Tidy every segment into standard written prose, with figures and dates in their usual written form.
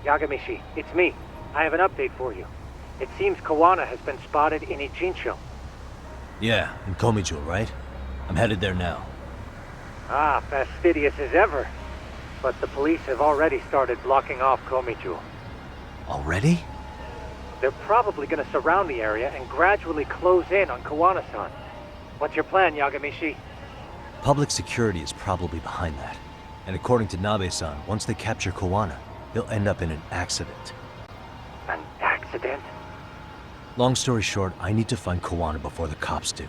Yagami, it's me. I have an update for you. It seems Kuwana has been spotted in Ichincho. Yeah, in Komijul, right? I'm headed there now. Ah, fastidious as ever. But the police have already started blocking off Komijul. Already? They're probably gonna surround the area and gradually close in on Kuwana-san. What's your plan, Yagami? Public security is probably behind that. And according to Nabe-san, once they capture Kuwana, he'll end up in an accident. An accident? Long story short, I need to find Kuwana before the cops do.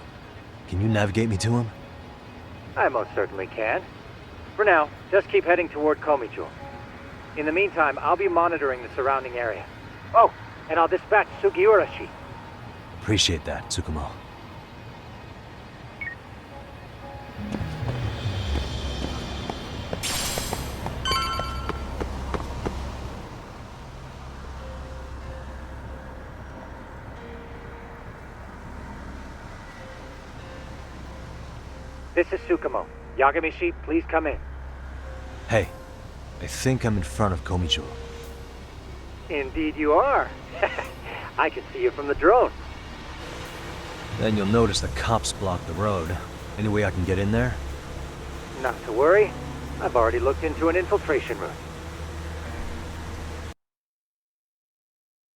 Can you navigate me to him? I most certainly can. For now, just keep heading toward Komijul. In the meantime, I'll be monitoring the surrounding area. Oh, and I'll dispatch Sugiurashi. Appreciate that, Tsukumo. This is Tsukumo. Yagami, please come in. Hey, I think I'm in front of Komijul. Indeed you are. I can see you from the drone. Then you'll notice the cops block the road. Any way I can get in there? Not to worry. I've already looked into an infiltration route.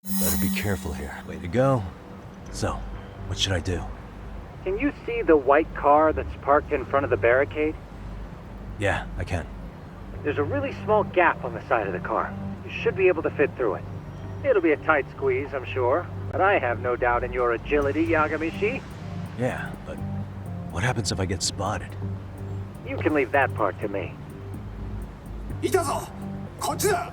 Better be careful here. Way to go. So, what should I do? Can you see the white car that's parked in front of the barricade? Yeah, I can. There's a really small gap on the side of the car. You should be able to fit through it. It'll be a tight squeeze, I'm sure, but I have no doubt in your agility, Yagami. Yeah, but what happens if I get spotted? You can leave that part to me. いたぞこっちだ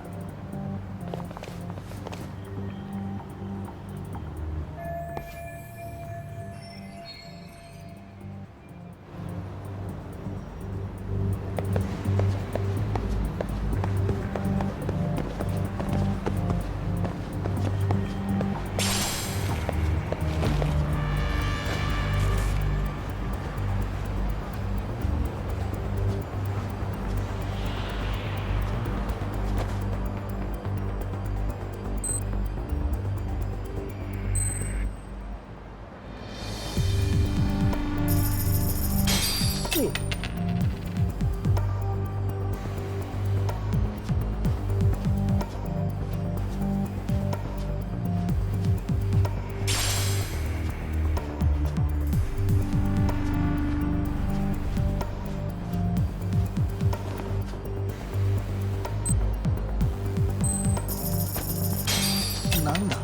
なんだ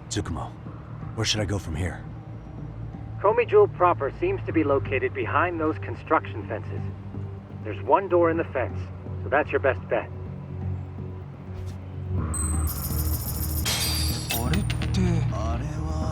Tsukumo, where should I go from here? Komijul proper seems to be located behind those construction fences. There's one door in the fence, so that's your best bet. あれってあれは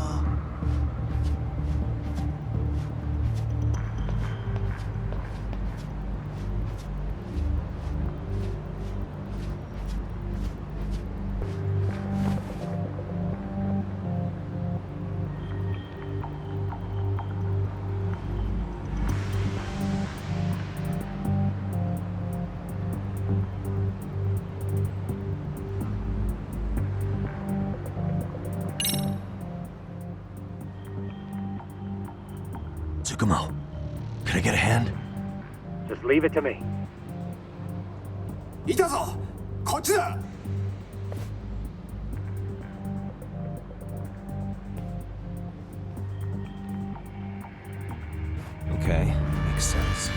Tsukumo, can I get a hand? Just leave it to me. いたぞこっちだ Okay, makes sense.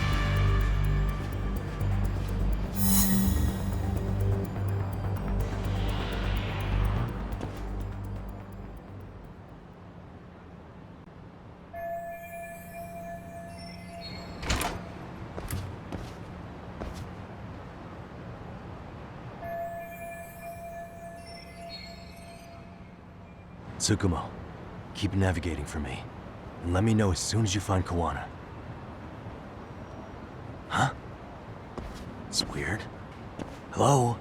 Tsukumo, keep navigating for me. And let me know as soon as you find Kuwana. Huh? It's weird. Hello?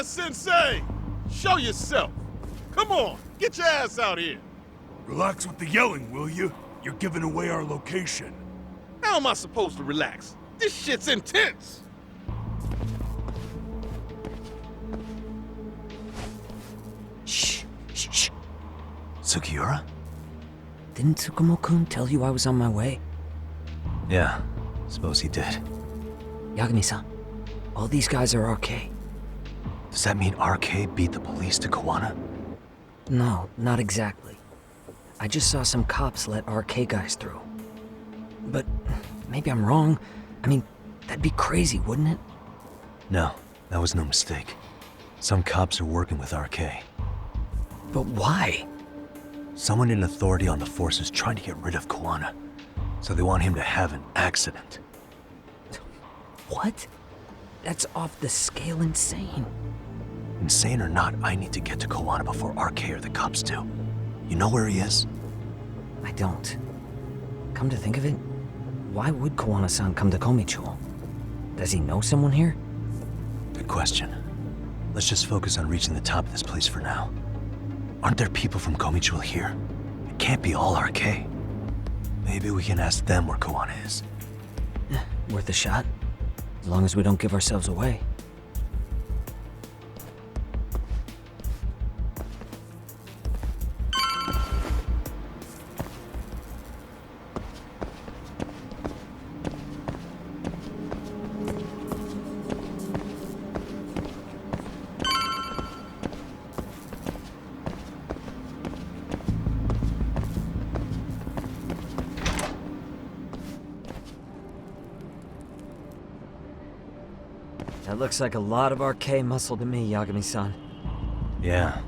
Sensei! Show yourself! Come on, get your ass out here! Relax with the yelling, will you? You're giving away our location. How am I supposed to relax? This shit's intense! Shh, shh, shh. Sugiura? Didn't Tsukumo-kun tell you I was on my way? Yeah, suppose he did. Yagami-san, all these guys are RK. Does that mean RK beat the police to Kuwana? No, not exactly. I just saw some cops let RK guys through. But maybe I'm wrong. I mean, that'd be crazy, wouldn't it? No, that was no mistake. Some cops are working with RK. But why? Someone in authority on the force is trying to get rid of Kuwana. So they want him to have an accident. What? That's off the scale insane. Insane or not, I need to get to Kuwana before RK or the cops do. You know where he is? I don't. Come to think of it, why would Kuwana-san come to Komichou? Does he know someone here? Good question. Let's just focus on reaching the top of this place for now. Aren't there people from Komichou here? It can't be all RK. Maybe we can ask them where Kuwana is. Worth a shot. As long as we don't give ourselves away. That looks like a lot of RK muscle to me, Yagami-san. Yeah,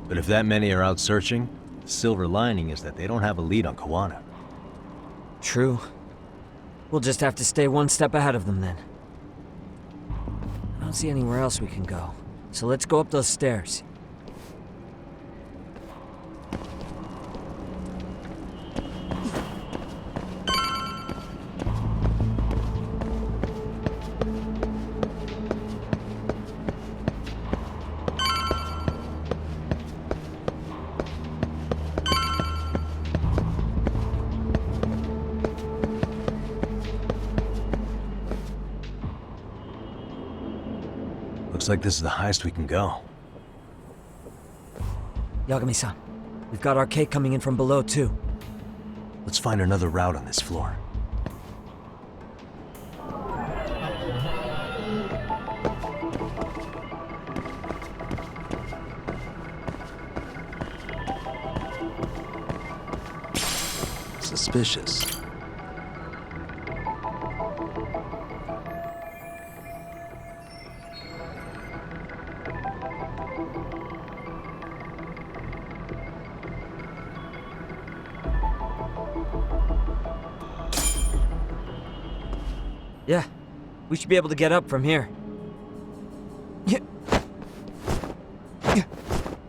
but if that many are out searching, the silver lining is that they don't have a lead on Kuwana. True. We'll just have to stay one step ahead of them then. I don't see anywhere else we can go, so let's go up those stairs. Looks like this is the highest we can go. Yagami-san, we've got RK coming in from below too. Let's find another route on this floor. Suspicious. Yeah, we should be able to get up from here. Yeah.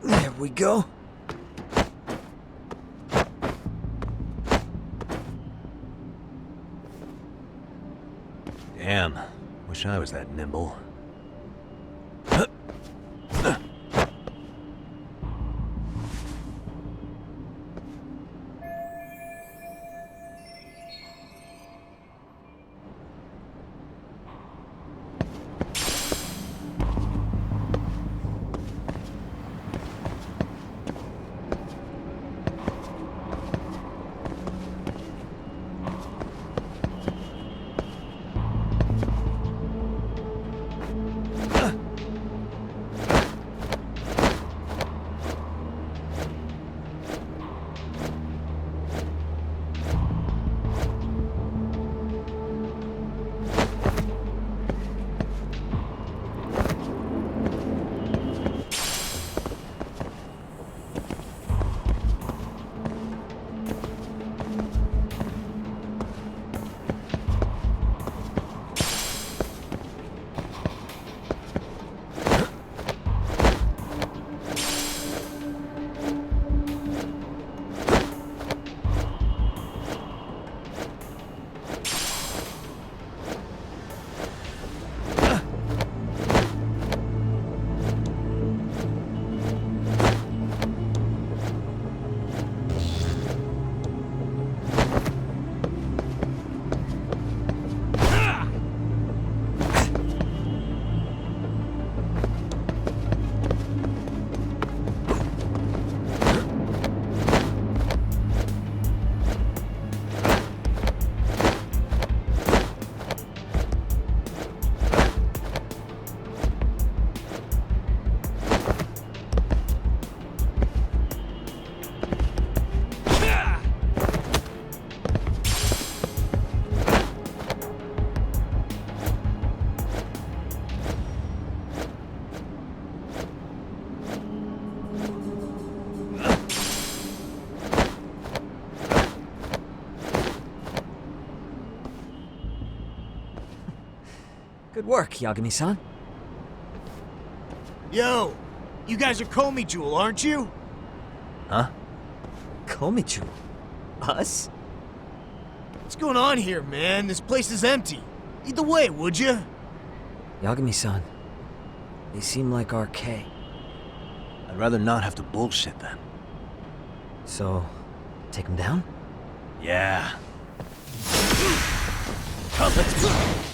There we go. Damn, wish I was that nimble. Good work, Yagami-san. Yo, you guys are Komi Jewel, aren't you? Huh? Komichu? Us? What's going on here, man? This place is empty. Lead the way, would you? Yagami-san, they seem like RK. I'd rather not have to bullshit them. So, take them down? Yeah. Let's go.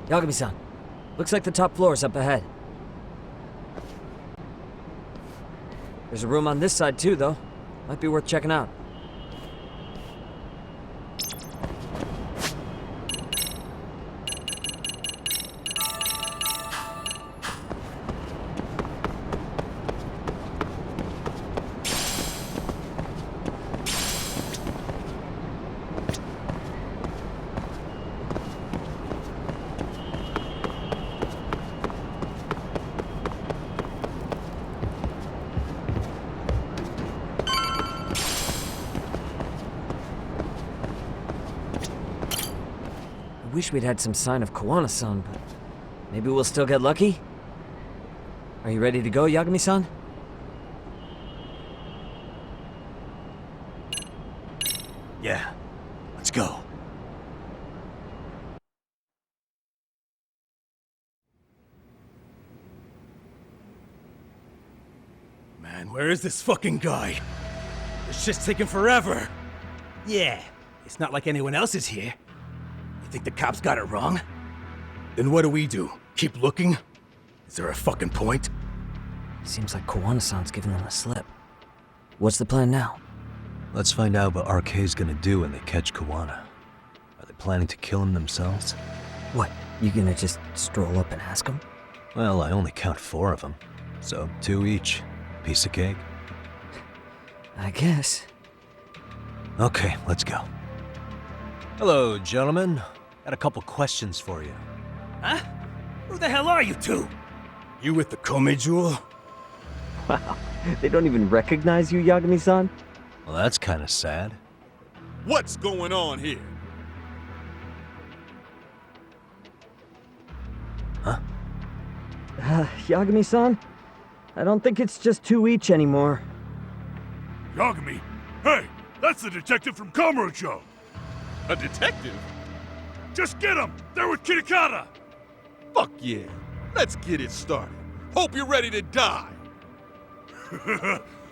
Yagami-san, looks like the top floor is up ahead. There's a room on this side too, though. Might be worth checking out. I wish we'd had some sign of Kuwana-san, but maybe we'll still get lucky? Are you ready to go, Yagami-san? Yeah. Let's go. Man, where is this fucking guy? This shit's taking forever. Yeah, it's not like anyone else is here. You think the cops got it wrong? Then what do? Keep looking? Is there a fucking point? Seems like Kuwana-san's giving them a slip. What's the plan now? Let's find out what RK's gonna do when they catch Kuwana. Are they planning to kill him themselves? What, you gonna just stroll up and ask them? Well, I only count 4 of them, so 2 each. Piece of cake. I guess. Okay, let's go. Hello, gentlemen. Got a couple questions for you. Huh? Who the hell are you two? You with the Komi Jewel? Wow, they don't even recognize you, Yagami-san? Well, that's kind of sad. What's going on here? Huh? Yagami-san? I don't think it's just 2 each anymore. Yagami? Hey, that's the detective from Kamurocho! A detective? Just get him! They're with Kitakata! Fuck yeah. Let's get it started. Hope you're ready to die.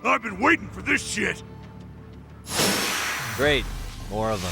I've been waiting for this shit! Great. More of them.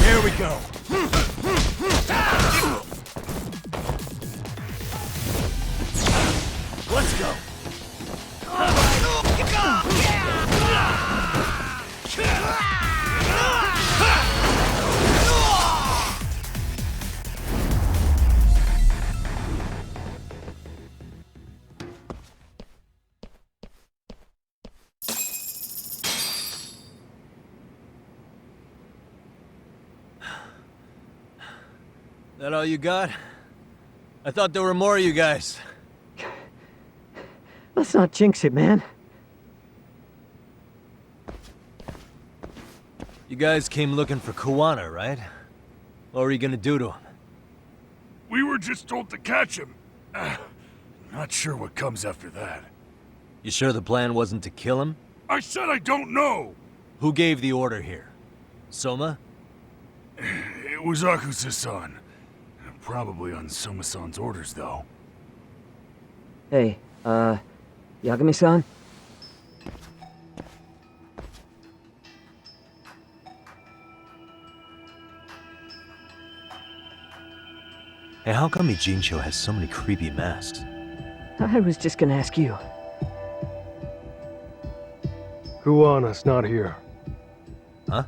Here we go. Let's go. That all you got? I thought there were more of you guys. Let's not jinx it, man. You guys came looking for Kuwana, right? What were you gonna do to him? We were just told to catch him. Not sure what comes after that. You sure the plan wasn't to kill him? I said I don't know! Who gave the order here? Soma? It was Akusa-san. Probably on Soma-san's orders, though. Hey, Yagami-san? Hey, how come Ijincho has so many creepy masks? I was just gonna ask you. Kuwana's not here. Huh?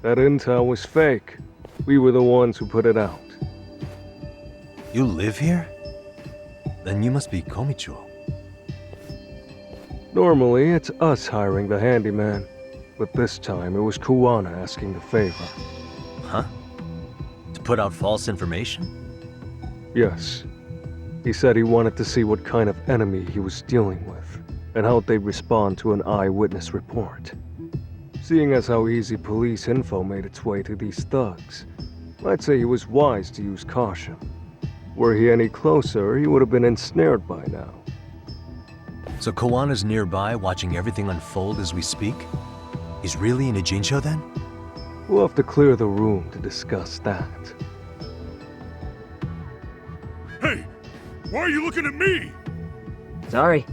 That intel was fake. We were the ones who put it out. You live here? Then you must be Komicho. Normally, it's us hiring the handyman, but this time it was Kuwana asking the favor. Huh? To put out false information? Yes. He said he wanted to see what kind of enemy he was dealing with, and how they'd respond to an eyewitness report. Seeing as how easy police info made its way to these thugs, I'd say he was wise to use caution. Were he any closer, he would have been ensnared by now. So Kuwana's nearby, watching everything unfold as we speak? He's really in Ijincho then? We'll have to clear the room to discuss that. Hey! Why are you looking at me? Sorry.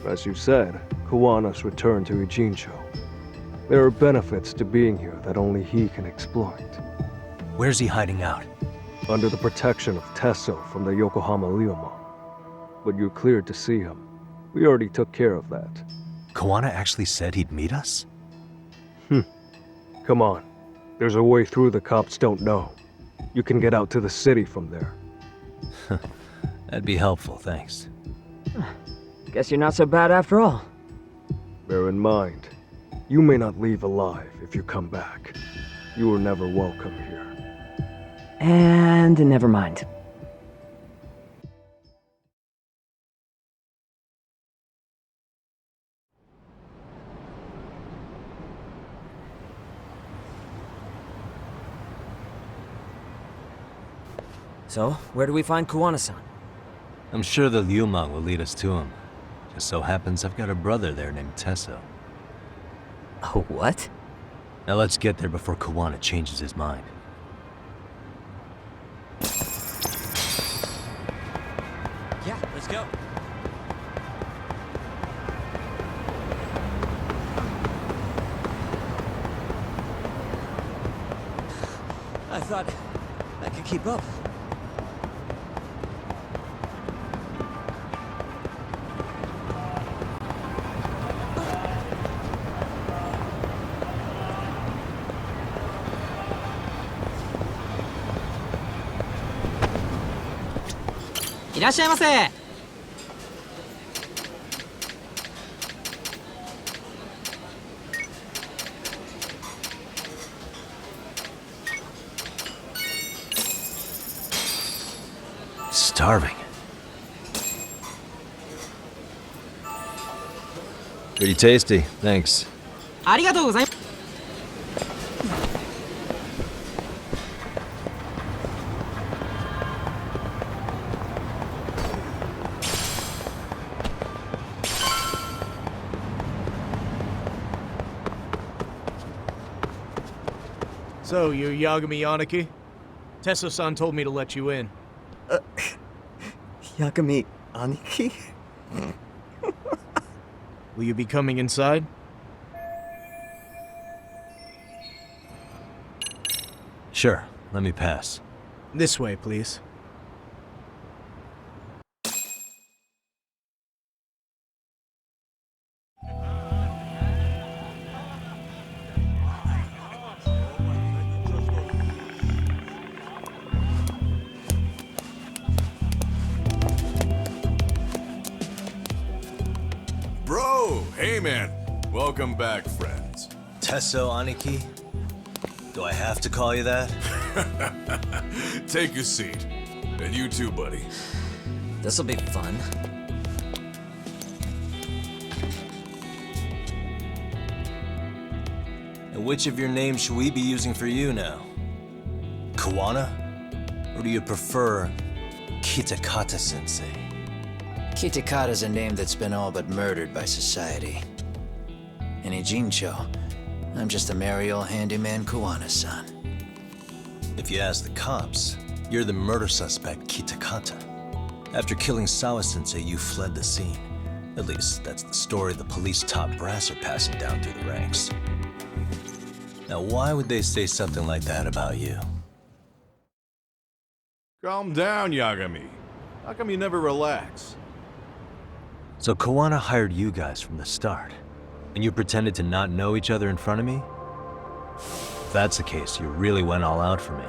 As you said, Kuwana's returned to Ijincho. There are benefits to being here that only he can exploit. Where's he hiding out? Under the protection of Tesso from the Yokohama Ryomon. But you're cleared to see him. We already took care of that. Kuwana actually said he'd meet us? Come on. There's a way through the cops don't know. You can get out to the city from there. That'd be helpful, thanks. Guess you're not so bad after all. Bear in mind, you may not leave alive if you come back. You were never welcome here. And never mind. So, where do we find Kuwana-san? I'm sure the Ryumon will lead us to him. Just so happens I've got a brother there named Tesso. Oh, what? Now let's get there before Kuwana changes his mind. Yeah, let's go. I thought I could keep up. starving. Pretty tasty, thanks. ありがとうございます。 So, you're Yagami Aniki? Tesso-san told me to let you in. Yagami Aniki? Will you be coming inside? Sure, let me pass. This way, please. Bro, hey man. Welcome back, friends. Tesso Aniki? Do I have to call you that? Take a seat. And you too, buddy. This'll be fun. And which of your names should we be using for you now? Kuwana? Or do you prefer Kitakata-sensei? Kitakata's a name that's been all but murdered by society. In Ijincho, I'm just a merry old handyman Kuwana's son. If you ask the cops, you're the murder suspect Kitakata. After killing Sawa-sensei, you fled the scene. At least, that's the story the police top brass are passing down through the ranks. Now, why would they say something like that about you? Calm down, Yagami. How come you never relax? So Kuwana hired you guys from the start, and you pretended to not know each other in front of me? If that's the case, you really went all out for me.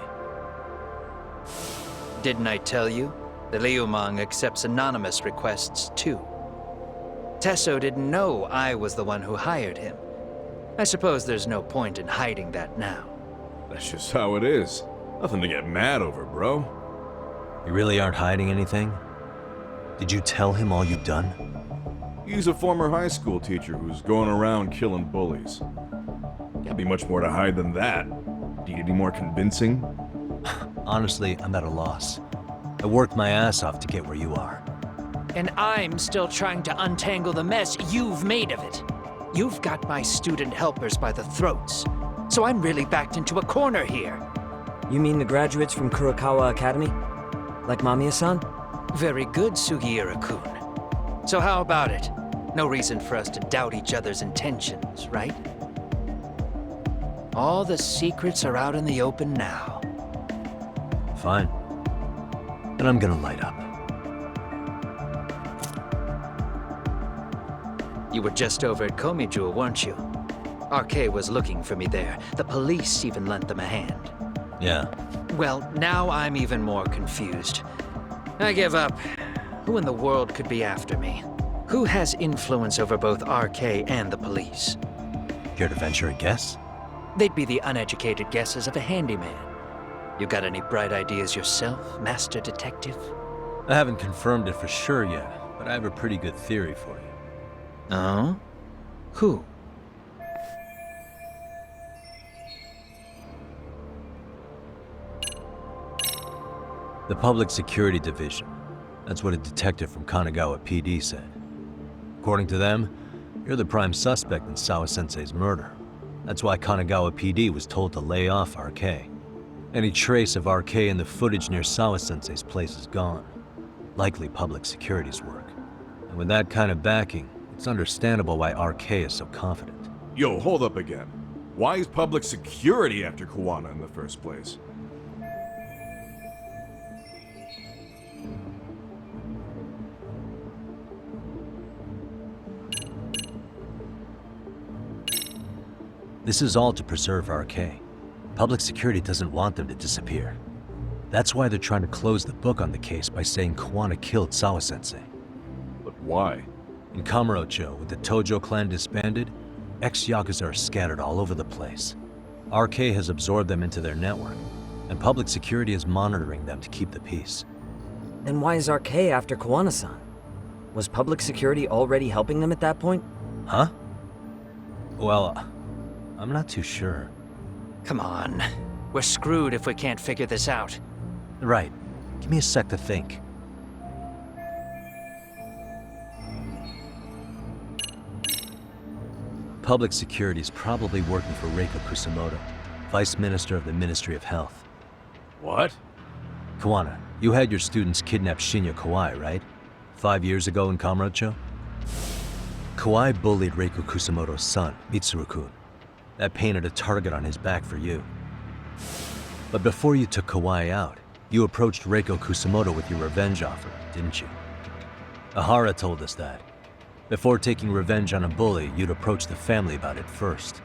Didn't I tell you? The Liumang accepts anonymous requests too. Tesso didn't know I was the one who hired him. I suppose there's no point in hiding that now. That's just how it is. Nothing to get mad over, bro. You really aren't hiding anything? Did you tell him all you've done? He's a former high school teacher who's going around killing bullies. Can't be much more to hide than that. Do you need any more convincing? Honestly, I'm at a loss. I worked my ass off to get where you are. And I'm still trying to untangle the mess you've made of it. You've got my student helpers by the throats. So I'm really backed into a corner here. You mean the graduates from Kurokawa Academy? Like Mamiya-san? Very good, Sugiura-kun. So how about it? No reason for us to doubt each other's intentions, right? All the secrets are out in the open now. Fine. Then I'm gonna light up. You were just over at Komiju, weren't you? RK was looking for me there. The police even lent them a hand. Yeah. Well, now I'm even more confused. I give up. Who in the world could be after me? Who has influence over both RK and the police? Care to venture a guess? They'd be the uneducated guesses of a handyman. You got any bright ideas yourself, Master Detective? I haven't confirmed it for sure yet, but I have a pretty good theory for you. Oh? Who? The Public Security Division. That's what a detective from Kanagawa PD said. According to them, you're the prime suspect in Sawa-sensei's murder. That's why Kanagawa PD was told to lay off RK. Any trace of RK in the footage near Sawa-sensei's place is gone. Likely public security's work. And with that kind of backing, it's understandable why RK is so confident. Yo, hold up again. Why is public security after Kuwana in the first place? This is all to preserve RK. Public security doesn't want them to disappear. That's why they're trying to close the book on the case by saying Kuwana killed Sawa-sensei. But why? In Kamurocho, with the Tojo clan disbanded, ex-Yakuza are scattered all over the place. RK has absorbed them into their network, and public security is monitoring them to keep the peace. Then why is RK after Kuwana-san? Was public security already helping them at that point? Huh? Well, I'm not too sure. Come on. We're screwed if we can't figure this out. Right. Give me a sec to think. Public security is probably working for Reiko Kusamoto, Vice Minister of the Ministry of Health. What? Kuwana, you had your students kidnap Shinya Kawai, right? 5 years ago in Kamurocho? Kawai bullied Reiko Kusamoto's son, Mitsuru-kun. That painted a target on his back for you. But before you took Kawai out, you approached Reiko Kusamoto with your revenge offer, didn't you? Ahara told us that. Before taking revenge on a bully, you'd approach the family about it first.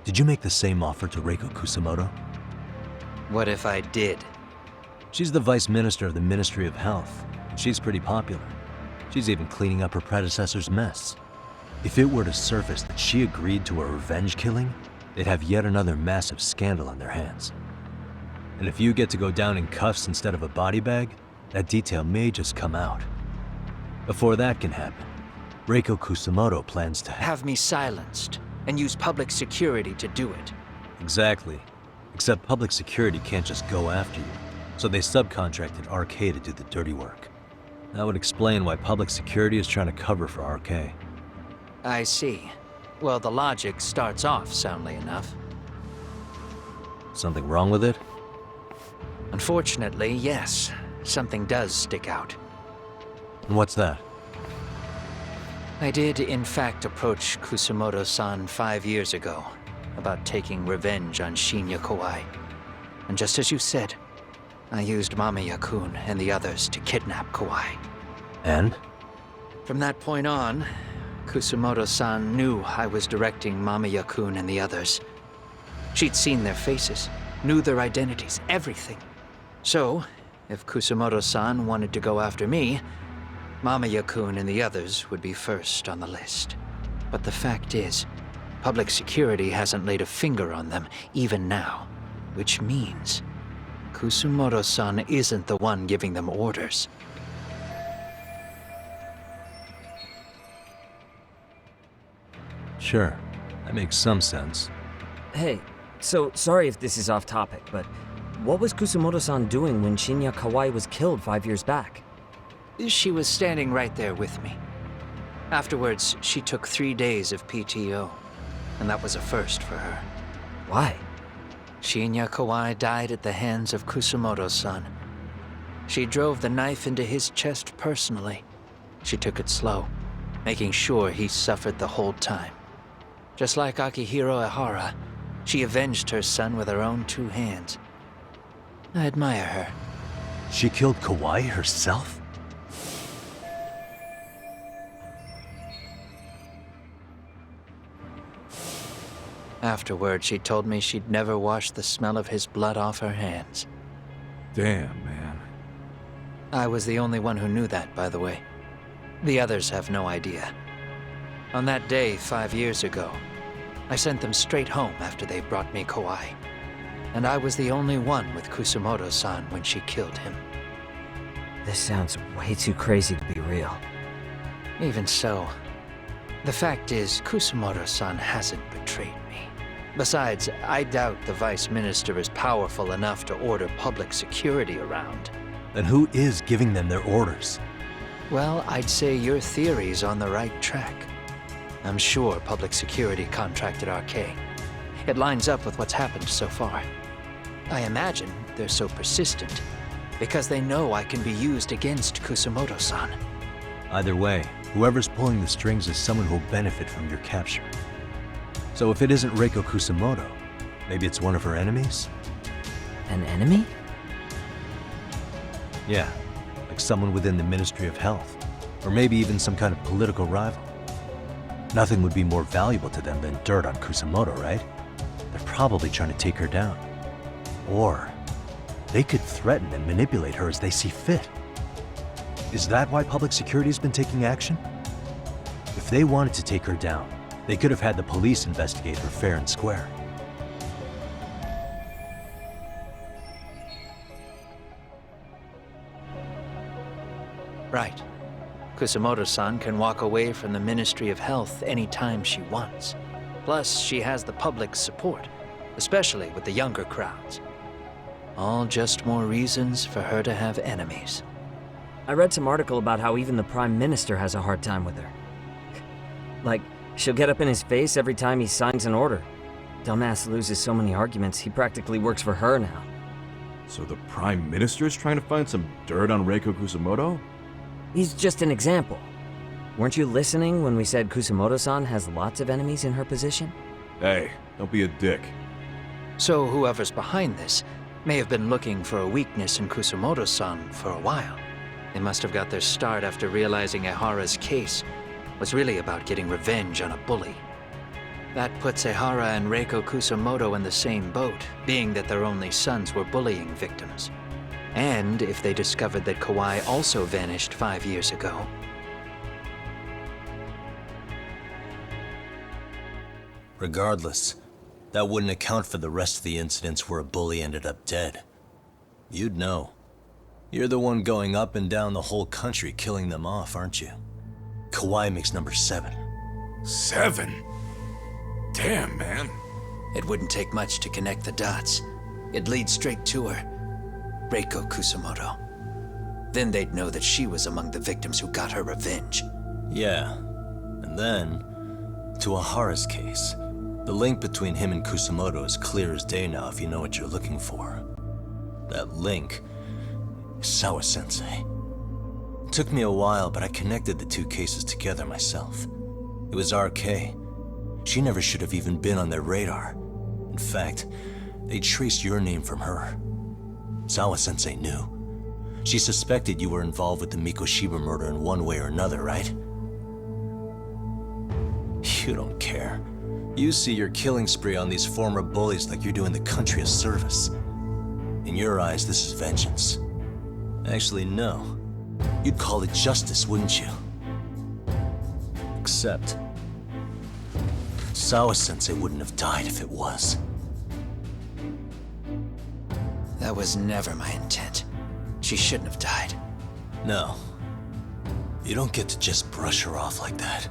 Did you make the same offer to Reiko Kusamoto? What if I did? She's the Vice Minister of the Ministry of Health, and she's pretty popular. She's even cleaning up her predecessor's mess. If it were to surface that she agreed to a revenge killing, they'd have yet another massive scandal on their hands. And if you get to go down in cuffs instead of a body bag, that detail may just come out. Before that can happen, Reiko Kusamoto plans to Have me silenced, and use public security to do it. Exactly. Except public security can't just go after you, so they subcontracted RK to do the dirty work. That would explain why public security is trying to cover for RK. I see. Well, the logic starts off soundly enough. Something wrong with it? Unfortunately, yes. Something does stick out. And what's that? I did, in fact, approach Kusamoto-san 5 years ago about taking revenge on Shinya Kawai. And just as you said, I used Mamiya-kun and the others to kidnap Kawai. And? From that point on, Kusamoto-san knew I was directing Mamiya-kun and the others. She'd seen their faces, knew their identities, everything. So, if Kusamoto-san wanted to go after me, Mamiya-kun and the others would be first on the list. But the fact is, public security hasn't laid a finger on them, even now. Which means, Kusamoto-san isn't the one giving them orders. Sure, that makes some sense. Hey, so sorry if this is off topic, but what was Kusamoto-san doing when Shinya Kawai was killed 5 years back? She was standing right there with me. Afterwards, she took 3 days of PTO, and that was a first for her. Why? Shinya Kawai died at the hands of Kusamoto-san. She drove the knife into his chest personally. She took it slow, making sure he suffered the whole time. Just like Akihiro Ehara, she avenged her son with her own 2 hands. I admire her. She killed Kawai herself? Afterward, she told me she'd never wash the smell of his blood off her hands. Damn, man. I was the only one who knew that, by the way. The others have no idea. On that day 5 years ago, I sent them straight home after they brought me Kawai. And I was the only one with Kusamoto-san when she killed him. This sounds way too crazy to be real. Even so, the fact is, Kusamoto-san hasn't betrayed me. Besides, I doubt the Vice Minister is powerful enough to order public security around. Then who is giving them their orders? Well, I'd say your theory's on the right track. I'm sure public security contracted RK. It lines up with what's happened so far. I imagine they're so persistent because they know I can be used against Kusamoto-san. Either way, whoever's pulling the strings is someone who'll benefit from your capture. So if it isn't Reiko Kusamoto, maybe it's one of her enemies? An enemy? Yeah, like someone within the Ministry of Health, or maybe even some kind of political rival. Nothing would be more valuable to them than dirt on Kusamoto, right? They're probably trying to take her down. Or they could threaten and manipulate her as they see fit. Is that why public security has been taking action? If they wanted to take her down, they could have had the police investigate her fair and square. Right. Kusamoto-san can walk away from the Ministry of Health anytime she wants. Plus, she has the public's support, especially with the younger crowds. All just more reasons for her to have enemies. I read some article about how even the Prime Minister has a hard time with her. Like, she'll get up in his face every time he signs an order. Dumbass loses so many arguments, he practically works for her now. So the Prime Minister's trying to find some dirt on Reiko Kusamoto? He's just an example. Weren't you listening when we said Kusamoto-san has lots of enemies in her position? Hey, don't be a dick. So whoever's behind this may have been looking for a weakness in Kusamoto-san for a while. They must have got their start after realizing Ehara's case was really about getting revenge on a bully. That puts Ehara and Reiko Kusamoto in the same boat, being that their only sons were bullying victims. And if they discovered that Kawai also vanished 5 years ago. Regardless, that wouldn't account for the rest of the incidents where a bully ended up dead. You'd know. You're the one going up and down the whole country killing them off, aren't you? Kawai makes number 7. 7? Damn, man. It wouldn't take much to connect the dots. It'd lead straight to her. Reiko Kusamoto. Then they'd know that she was among the victims who got her revenge. Yeah. And then, to Ehara's case. The link between him and Kusamoto is clear as day now if you know what you're looking for. That link is Sawa-sensei. It took me a while, but I connected the two cases together myself. It was RK. She never should have even been on their radar. In fact, they traced your name from her. Sawa-sensei knew. She suspected you were involved with the Mikoshiba murder in one way or another, right? You don't care. You see your killing spree on these former bullies like you're doing the country a service. In your eyes, this is vengeance. Actually, no. You'd call it justice, wouldn't you? Except, Sawa-sensei wouldn't have died if it was. That was never my intent. She shouldn't have died. No. You don't get to just brush her off like that.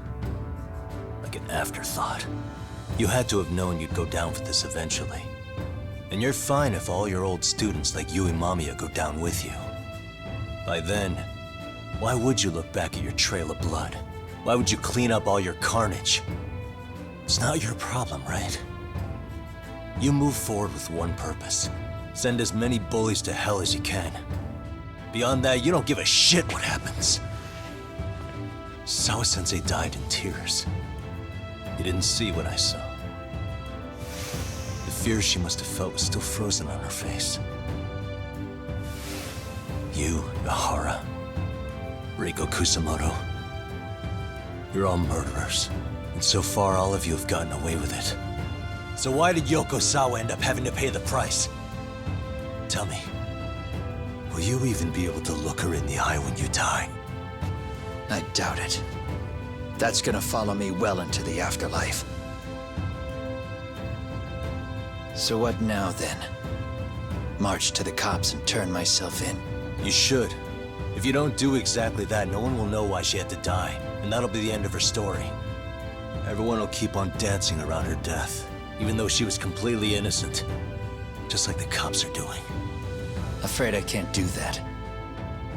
Like an afterthought. You had to have known you'd go down for this eventually. And you're fine if all your old students like Yui Mamiya go down with you. By then, why would you look back at your trail of blood? Why would you clean up all your carnage? It's not your problem, right? You move forward with one purpose. Send as many bullies to hell as you can. Beyond that, you don't give a shit what happens. Sawa-sensei died in tears. You didn't see what I saw. The fear she must have felt was still frozen on her face. You, Ehara, Reiko Kusamoto, you're all murderers. And so far, all of you have gotten away with it. So why did Yoko Sawa end up having to pay the price? Tell me, will you even be able to look her in the eye when you die? I doubt it. That's gonna follow me well into the afterlife. So what now, then? March to the cops and turn myself in? You should. If you don't do exactly that, no one will know why she had to die, and that'll be the end of her story. Everyone will keep on dancing around her death, even though she was completely innocent. Just like the cops are doing. Afraid I can't do that.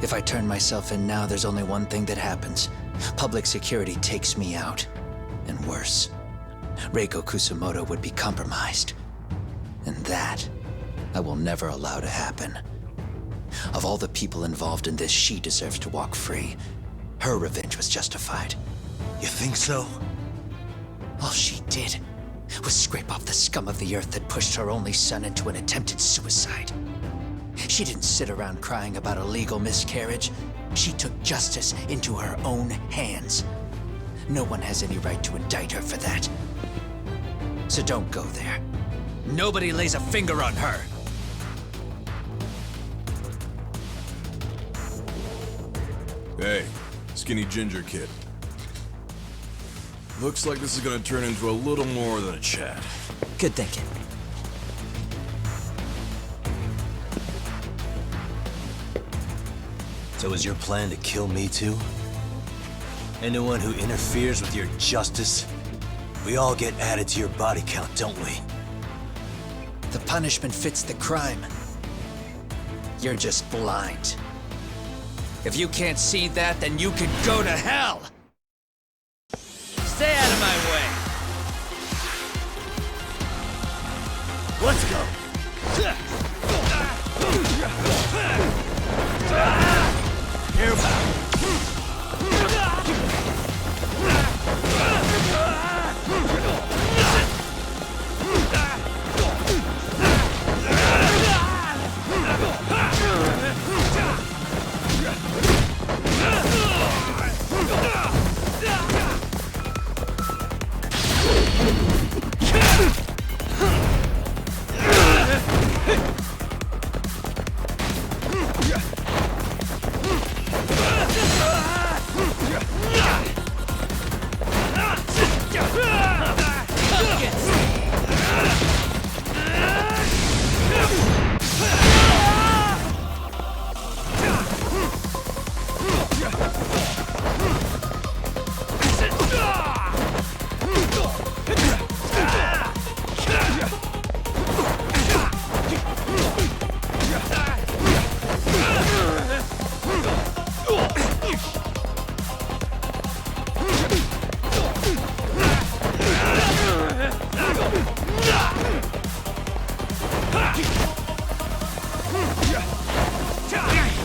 If I turn myself in now, there's only one thing that happens. Public security takes me out. And worse, Reiko Kusamoto would be compromised. And that, I will never allow to happen. Of all the people involved in this, she deserves to walk free. Her revenge was justified. You think so? All she did was scrape off the scum of the earth that pushed her only son into an attempted suicide. She didn't sit around crying about a legal miscarriage. She took justice into her own hands. No one has any right to indict her for that. So don't go there. Nobody lays a finger on her. Hey, skinny ginger kid. Looks like this is gonna turn into a little more than a chat. Good thinking. So is your plan to kill me too? Anyone who interferes with your justice? We all get added to your body count, don't we? The punishment fits the crime. You're just blind. If you can't see that, then you can go to hell! Stay out of my way! Let's go!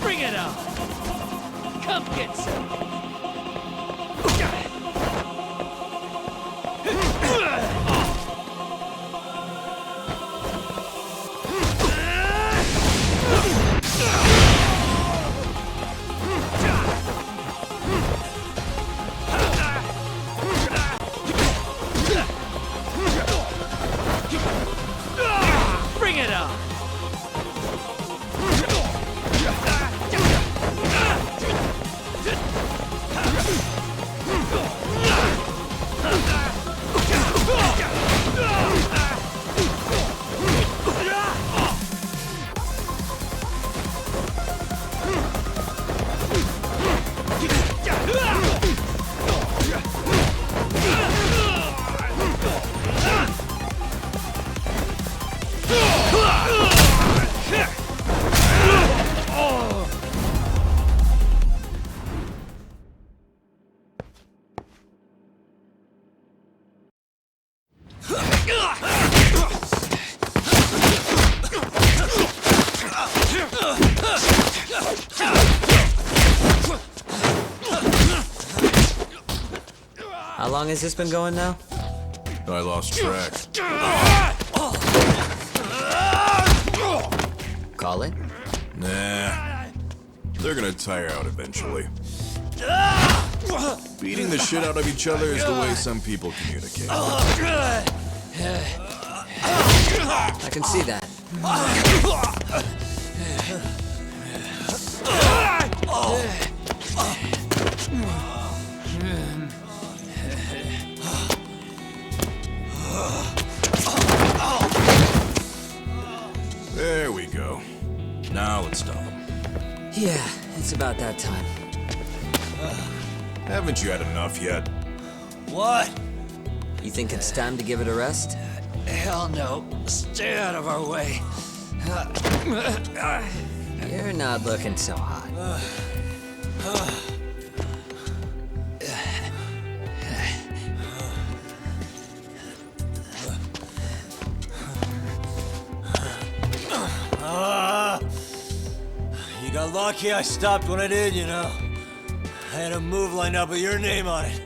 Bring it on! Come get some! Bring it on! How long has this been going now? I lost track. Call it? Nah. They're gonna tire out eventually. Beating the shit out of each other is the way some people communicate. I can see that. There we go. Now let's stop them. Yeah, it's about that time. Haven't you had enough yet? What? You think it's time to give it a rest? Hell no. Stay out of our way. You're not looking so hot. You got lucky I stopped when I did, you know. I had a move lined up with your name on it.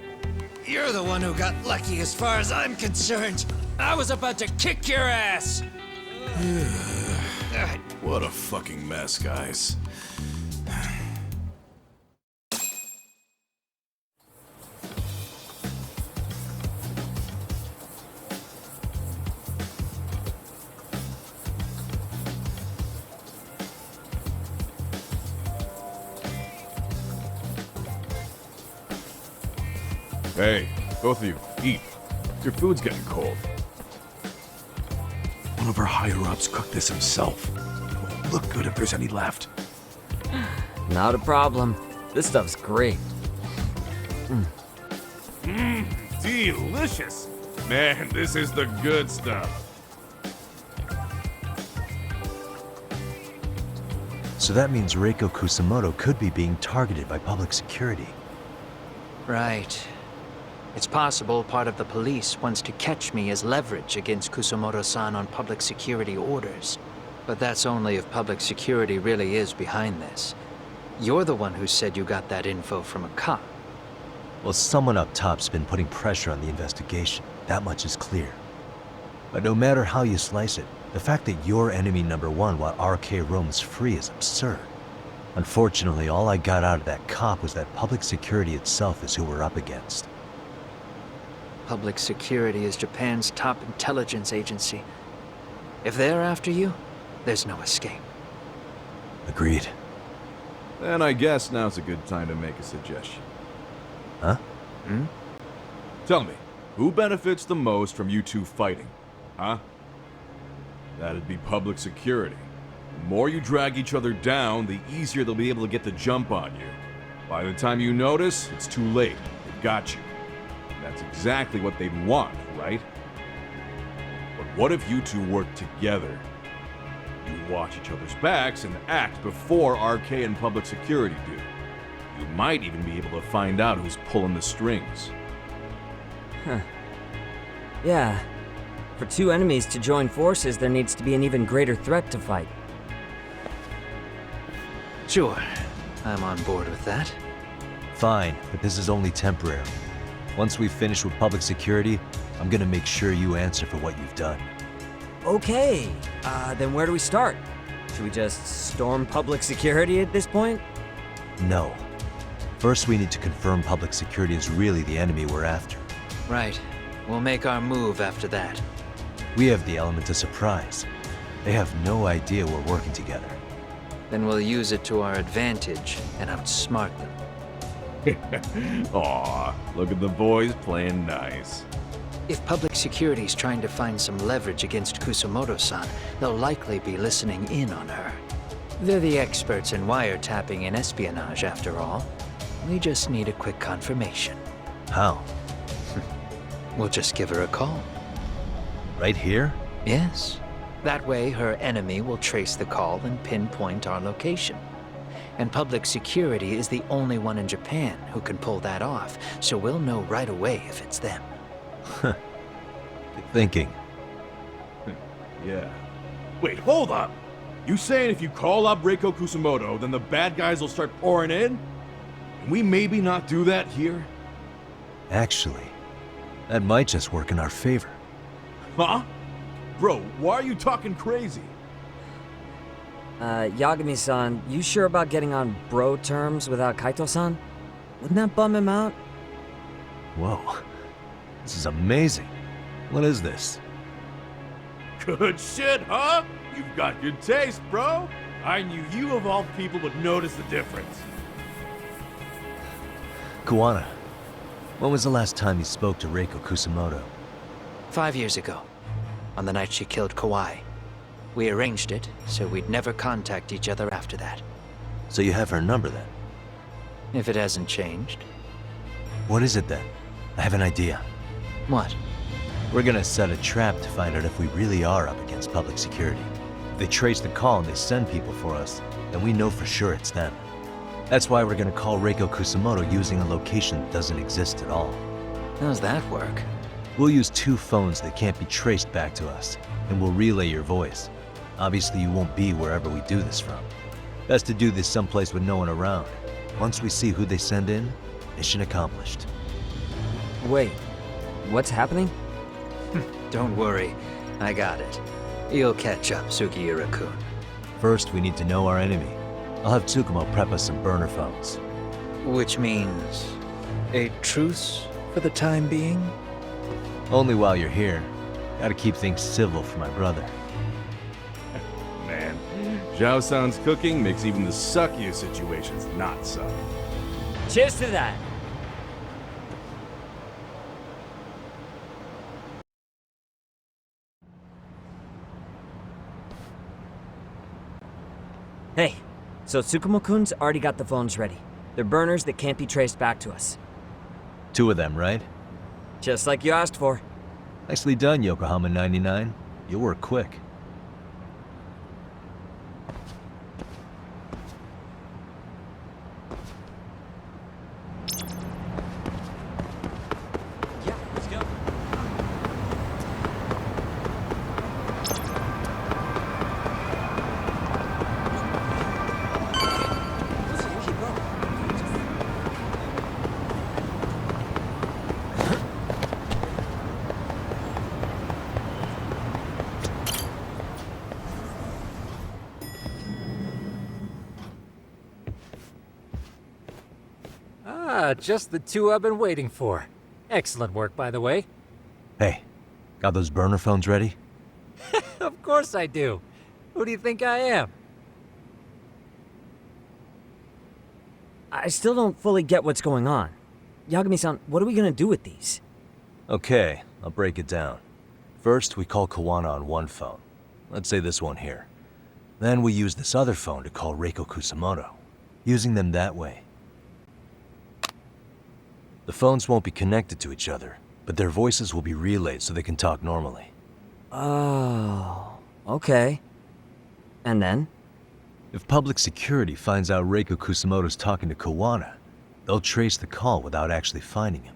You're the one who got lucky as far as I'm concerned. I was about to kick your ass. What a fucking mess, guys. Hey, both of you, eat. Your food's getting cold. One of our higher-ups cooked this himself. It won't look good if there's any left. Not a problem. This stuff's great. Delicious! Man, this is the good stuff. So that means Reiko Kusamoto could be being targeted by public security. Right. It's possible part of the police wants to catch me as leverage against Kusamoto-san on public security orders. But that's only if public security really is behind this. You're the one who said you got that info from a cop. Well, someone up top's been putting pressure on the investigation. That much is clear. But no matter how you slice it, the fact that you're enemy number one while RK roams free is absurd. Unfortunately, all I got out of that cop was that public security itself is who we're up against. Public security is Japan's top intelligence agency. If they're after you, there's no escape. Agreed. Then I guess now's a good time to make a suggestion. Huh? Tell me, who benefits the most from you two fighting? Huh? That'd be public security. The more you drag each other down, the easier they'll be able to get the jump on you. By the time you notice, it's too late. They've got you. And that's exactly what they'd want, right? But what if you two work together? You watch each other's backs and act before RK and public security do. You might even be able to find out who's pulling the strings. Huh. Yeah. For two enemies to join forces, there needs to be an even greater threat to fight. Sure, I'm on board with that. Fine, but this is only temporary. Once we finish with public security, I'm gonna make sure you answer for what you've done. Okay, then where do we start? Should we just storm public security at this point? No. First, we need to confirm public security is really the enemy we're after. Right. We'll make our move after that. We have the element of surprise. They have no idea we're working together. Then we'll use it to our advantage and outsmart them. Aw, look at the boys playing nice. If public security's trying to find some leverage against Kusamoto-san, they'll likely be listening in on her. They're the experts in wiretapping and espionage, after all. We just need a quick confirmation. How? We'll just give her a call. Right here? Yes. That way, her enemy will trace the call and pinpoint our location. And public security is the only one in Japan who can pull that off, so we'll know right away if it's them. Good thinking. Yeah. Wait, hold up! You saying if you call up Reiko Kusamoto, then the bad guys will start pouring in? Can we maybe not do that here? Actually, that might just work in our favor. Huh? Bro, why are you talking crazy? Yagami-san, you sure about getting on bro terms without Kaito-san? Wouldn't that bum him out? Whoa. This is amazing. What is this? Good shit, huh? You've got good taste, bro. I knew you of all people would notice the difference. Kuwana, when was the last time you spoke to Reiko Kusamoto? 5 years ago, on the night she killed Kawai. We arranged it, so we'd never contact each other after that. So you have her number then? If it hasn't changed. What is it then? I have an idea. What? We're gonna set a trap to find out if we really are up against public security. If they trace the call and they send people for us, then we know for sure it's them. That's why we're gonna call Reiko Kusamoto using a location that doesn't exist at all. How's that work? We'll use 2 phones that can't be traced back to us, and we'll relay your voice. Obviously you won't be wherever we do this from. Best to do this someplace with no one around. Once we see who they send in, mission accomplished. Wait, what's happening? Don't worry, I got it. You'll catch up, Sugiura-kun. First, we need to know our enemy. I'll have Tsukumo prep us some burner phones. Which means a truce for the time being? Only while you're here. Gotta keep things civil for my brother. Man, Zhao-san's cooking makes even the suckiest situations not suck. Cheers to that! Hey, So Tsukumo-kun's already got the phones ready. They're burners that can't be traced back to us. 2 of them, right? Just like you asked for. Nicely done, Yokohama 99. You work quick. Yeah, let's go. Just the 2 I've been waiting for. Excellent work, by the way. Hey, got those burner phones ready? Of course I do. Who do you think I am? I still don't fully get what's going on. Yagami-san, what are we gonna do with these? Okay, I'll break it down. First, we call Kuwana on one phone. Let's say this one here. Then we use this other phone to call Reiko Kusamoto. Using them that way. The phones won't be connected to each other, but their voices will be relayed so they can talk normally. Oh, okay. And then? If public security finds out Reiko Kusamoto's talking to Kuwana, they'll trace the call without actually finding him.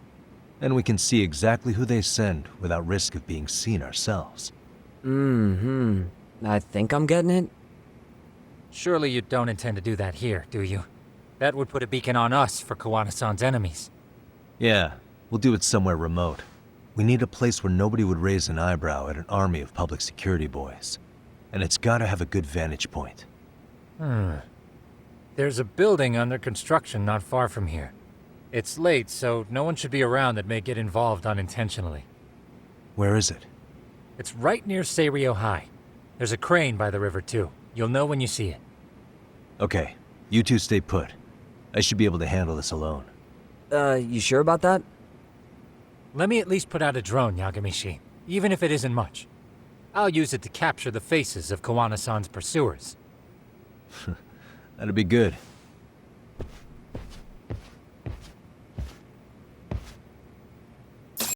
And we can see exactly who they send without risk of being seen ourselves. I think I'm getting it. Surely you don't intend to do that here, do you? That would put a beacon on us for Kuwana-san's enemies. Yeah, we'll do it somewhere remote. We need a place where nobody would raise an eyebrow at an army of public security boys. And it's gotta have a good vantage point. There's a building under construction not far from here. It's late, so no one should be around that may get involved unintentionally. Where is it? It's right near Seiryo High. There's a crane by the river, too. You'll know when you see it. Okay, you two stay put. I should be able to handle this alone. You sure about that? Let me at least put out a drone, Yagami-shi, even if it isn't much. I'll use it to capture the faces of Kuwana-san's pursuers. That'd be good.